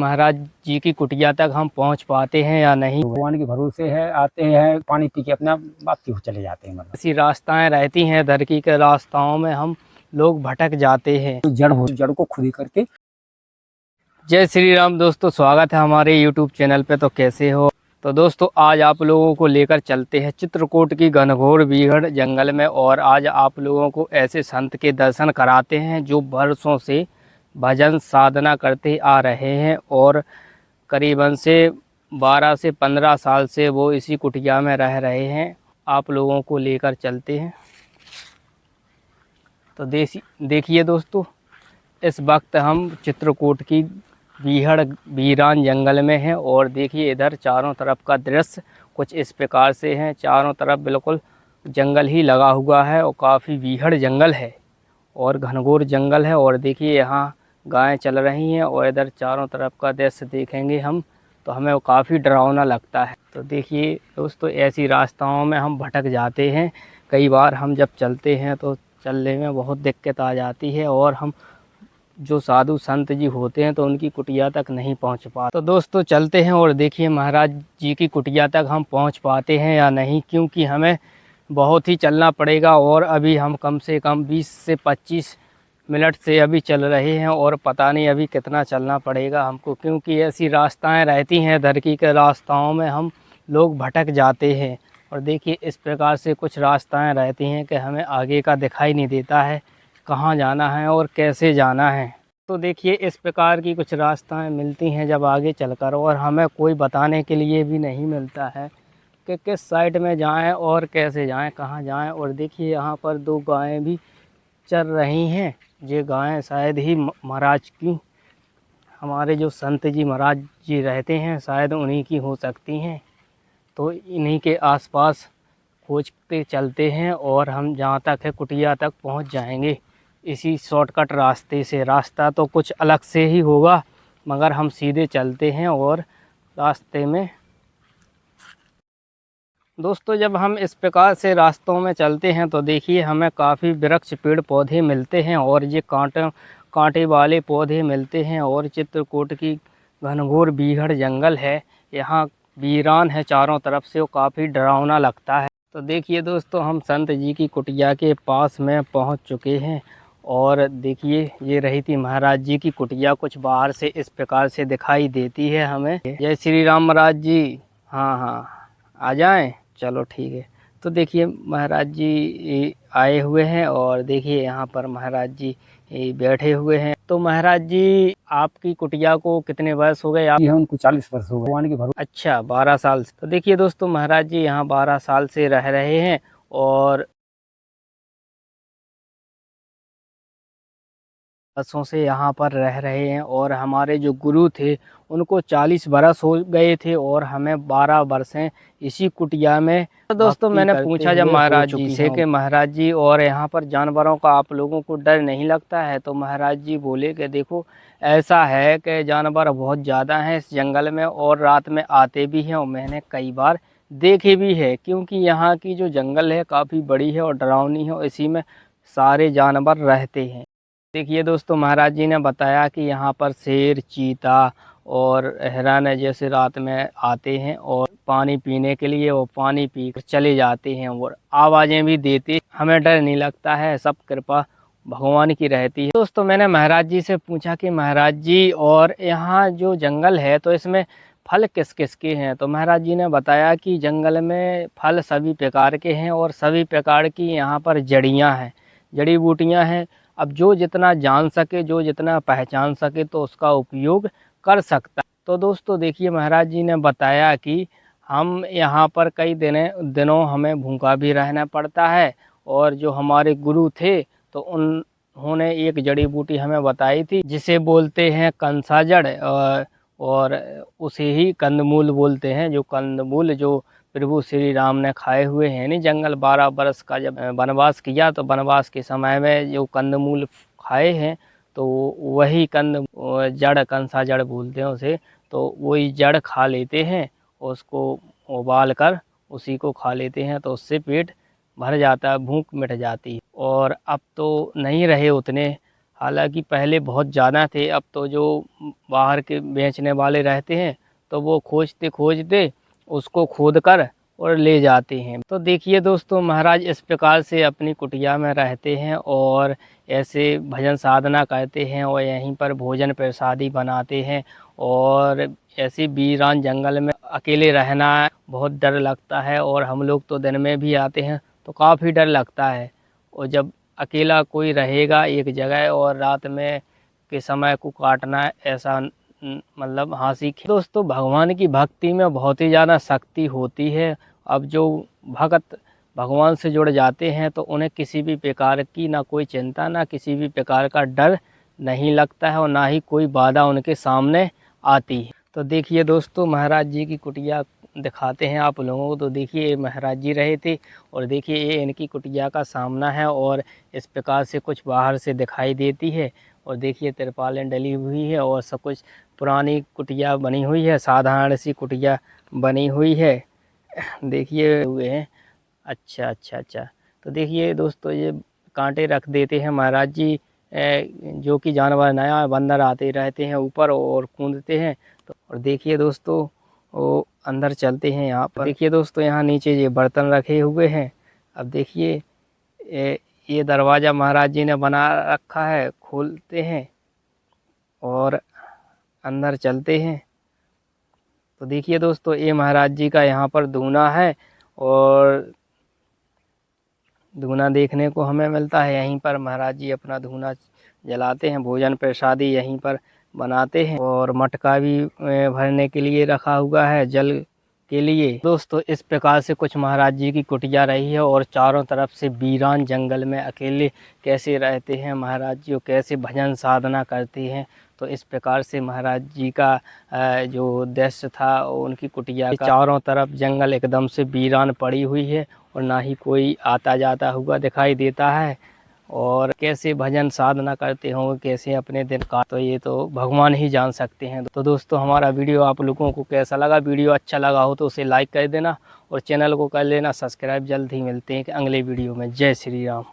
महाराज जी की कुटिया तक हम पहुंच पाते हैं या नहीं। भगवान के भरोसे है, आते हैं पानी पी के अपना वापसी चले जाते हैं। मतलब ऐसी रास्ताएं रहती हैं, धरती के रास्ताओं में हम लोग भटक जाते हैं। जड़ को खुदी करके। जय श्री राम दोस्तों, स्वागत है हमारे YouTube चैनल पे। तो कैसे हो? तो दोस्तों आज आप लोगों को लेकर चलते हैं चित्रकूट की घनघोर बीहड़ जंगल में, और आज आप लोगों को ऐसे संत के दर्शन कराते हैं जो वर्षों से भजन साधना करते आ रहे हैं और करीबन से 12 से 15 साल से वो इसी कुटिया में रह रहे हैं। आप लोगों को लेकर चलते हैं। तो देखिए दोस्तों, इस वक्त हम चित्रकूट की बीहड़ वीरान जंगल में हैं और देखिए इधर चारों तरफ का दृश्य कुछ इस प्रकार से है। चारों तरफ बिल्कुल जंगल ही लगा हुआ है और काफ़ी बीहड़ जंगल है और घनघोर जंगल है। और देखिए यहाँ गायें चल रही हैं और इधर चारों तरफ का दृश्य देखेंगे हम तो हमें वो काफ़ी डरावना लगता है। तो देखिए दोस्तों, ऐसी रास्ताओं में हम भटक जाते हैं। कई बार हम जब चलते हैं तो चलने में बहुत दिक्कत आ जाती है और हम जो साधु संत जी होते हैं तो उनकी कुटिया तक नहीं पहुंच पाते। तो दोस्तों चलते हैं और देखिए महाराज जी की कुटिया तक हम पहुंच पाते हैं या नहीं, क्योंकि हमें बहुत ही चलना पड़ेगा। और अभी हम कम से कम 20 से 25 मिनट से अभी चल रहे हैं और पता नहीं अभी कितना चलना पड़ेगा हमको, क्योंकि ऐसी रास्ताएं रहती हैं, धरती के रास्ताओं में हम लोग भटक जाते हैं। और देखिए इस प्रकार से कुछ रास्ताएं रहती हैं कि हमें आगे का दिखाई नहीं देता है कहाँ जाना है और कैसे जाना है। तो देखिए इस प्रकार की कुछ रास्ताएं मिलती हैं जब आगे चलकर, और हमें कोई बताने के लिए भी नहीं मिलता है कि किस साइड में जाएं और कैसे जाएं, कहाँ जाएं। और देखिए यहाँ पर 2 गायें भी चर रही हैं। ये गायें शायद ही महाराज की, हमारे जो संत जी महाराज जी रहते हैं शायद उन्हीं की हो सकती हैं। तो इन्हीं के आसपास खोजते चलते हैं और हम जहाँ तक है कुटिया तक पहुँच जाएंगे इसी शॉर्टकट रास्ते से। रास्ता तो कुछ अलग से ही होगा मगर हम सीधे चलते हैं और रास्ते में दोस्तों जब हम इस प्रकार से रास्तों में चलते हैं तो देखिए हमें काफ़ी वृक्ष पेड़ पौधे मिलते हैं और ये कांटे वाले पौधे मिलते हैं। और चित्रकूट की घनघोर बीहड़ जंगल है, यहाँ वीरान है चारों तरफ से, वो काफ़ी डरावना लगता है। तो देखिए दोस्तों, हम संत जी की कुटिया के पास में पहुंच चुके हैं और देखिए ये रही थी महाराज जी की कुटिया। कुछ बाहर से इस प्रकार से दिखाई देती है हमें। जय श्री राम महाराज जी। हाँ हाँ, आ जाएं, चलो ठीक है। तो देखिए महाराज जी आए हुए हैं और देखिए यहाँ पर महाराज जी बैठे हुए हैं। तो महाराज जी आपकी कुटिया को कितने वर्ष हो गए? आप उनको 40 वर्ष हो गए भगवान के भरोसे। अच्छा, 12 साल से। तो देखिए दोस्तों, महाराज जी यहाँ 12 साल से रह रहे हैं और वर्षों से यहाँ पर रह रहे हैं। और हमारे जो गुरु थे उनको 40 बरस हो गए थे और हमें 12 बरसें इसी कुटिया में। तो दोस्तों मैंने पूछा जब महाराज जी से कि महाराज जी और यहाँ पर जानवरों का आप लोगों को डर नहीं लगता है? तो महाराज जी बोले कि देखो ऐसा है कि जानवर बहुत ज़्यादा हैं इस जंगल में और रात में आते भी हैं और मैंने कई बार देखे भी है, क्योंकि यहाँ की जो जंगल है काफ़ी बड़ी है और डरावनी है और इसी में सारे जानवर रहते हैं। देखिए दोस्तों, महाराज जी ने बताया कि यहाँ पर शेर, चीता और हिरण जैसे रात में आते हैं और पानी पीने के लिए वो पानी पी कर चले जाते हैं और आवाज़ें भी देते हैं। हमें डर नहीं लगता है, सब कृपा भगवान की रहती है। दोस्तों मैंने महाराज जी से पूछा कि महाराज जी और यहाँ जो जंगल है तो इसमें फल किस किस के हैं? तो महाराज जी ने बताया कि जंगल में फल सभी प्रकार के हैं और सभी प्रकार की यहाँ पर जड़ियाँ हैं, जड़ी बूटियाँ हैं। अब जो जितना जान सके, जो जितना पहचान सके तो उसका उपयोग कर सकता। तो दोस्तों देखिए महाराज जी ने बताया कि हम यहाँ पर कई दिनों हमें भूखा भी रहना पड़ता है। और जो हमारे गुरु थे तो उन्होंने एक जड़ी बूटी हमें बताई थी जिसे बोलते हैं कंसा जड़, और उसे ही कंदमूल बोलते हैं। जो कंदमूल जो प्रभु श्री राम ने खाए हुए हैं नहीं, जंगल 12 बरस का जब वनवास किया तो वनवास के समय में जो कंदमूल खाए हैं तो वही कंद जड़, कंसा जड़ बोलते हैं उसे। तो वही जड़ खा लेते हैं, उसको उबाल कर उसी को खा लेते हैं तो उससे पेट भर जाता है, भूख मिट जाती है। और अब तो नहीं रहे उतने हालांकि पहले बहुत ज़्यादा थे, अब तो जो बाहर के बेचने वाले रहते हैं तो वो खोजते खोजते उसको खोद कर और ले जाते हैं। तो देखिए दोस्तों, महाराज इस प्रकार से अपनी कुटिया में रहते हैं और ऐसे भजन साधना करते हैं और यहीं पर भोजन प्रसादी बनाते हैं। और ऐसे वीरान जंगल में अकेले रहना बहुत डर लगता है, और हम लोग तो दिन में भी आते हैं तो काफ़ी डर लगता है। और जब अकेला कोई रहेगा एक जगह और रात में के समय को काटना, ऐसा मतलब हाँसी। दोस्तों, भगवान की भक्ति में बहुत ही ज़्यादा शक्ति होती है। अब जो भक्त भगवान से जुड़ जाते हैं तो उन्हें किसी भी प्रकार की ना कोई चिंता, ना किसी भी प्रकार का डर नहीं लगता है, और ना ही कोई बाधा उनके सामने आती है। तो देखिए दोस्तों, महाराज जी की कुटिया दिखाते हैं आप लोगों को। तो देखिए, ये महाराज जी रहे थे, और देखिए ये इनकी कुटिया का सामना है, और इस प्रकार से कुछ बाहर से दिखाई देती है। और देखिए तिरपालें डली हुई है और सब कुछ पुरानी कुटिया बनी हुई है, साधारण सी कुटिया बनी हुई है। देखिए हुए हैं। अच्छा अच्छा अच्छा। तो देखिए दोस्तों, ये कांटे रख देते हैं महाराज जी, जो कि जानवर नया बंदर आते रहते हैं ऊपर और कूदते हैं। तो और देखिए दोस्तों, वो अंदर चलते हैं यहाँ पर। देखिए दोस्तों, यहाँ नीचे ये बर्तन रखे हुए हैं। अब देखिए ये दरवाज़ा महाराज जी ने बना रखा है, खोलते हैं और अंदर चलते हैं। तो देखिए दोस्तों, ये महाराज जी का यहाँ पर धूना है, और धूना देखने को हमें मिलता है। यहीं पर महाराज जी अपना धूना जलाते हैं, भोजन प्रसादी यहीं पर बनाते हैं, और मटका भी भरने के लिए रखा हुआ है जल के लिए। दोस्तों, इस प्रकार से कुछ महाराज जी की कुटिया रही है, और चारों तरफ से वीरान जंगल में अकेले कैसे रहते हैं महाराज जी, और कैसे भजन साधना करते हैं। तो इस प्रकार से महाराज जी का जो दृश्य था उनकी कुटिया का, चारों तरफ जंगल एकदम से वीरान पड़ी हुई है, और ना ही कोई आता जाता हुआ दिखाई देता है। और कैसे भजन साधना करते होंगे, कैसे अपने दिन का, तो ये तो भगवान ही जान सकते हैं। तो दोस्तों, हमारा वीडियो आप लोगों को कैसा लगा? वीडियो अच्छा लगा हो तो उसे लाइक कर देना, और चैनल को कर लेना सब्सक्राइब। जल्द ही मिलते हैं अगले वीडियो में। जय श्री राम।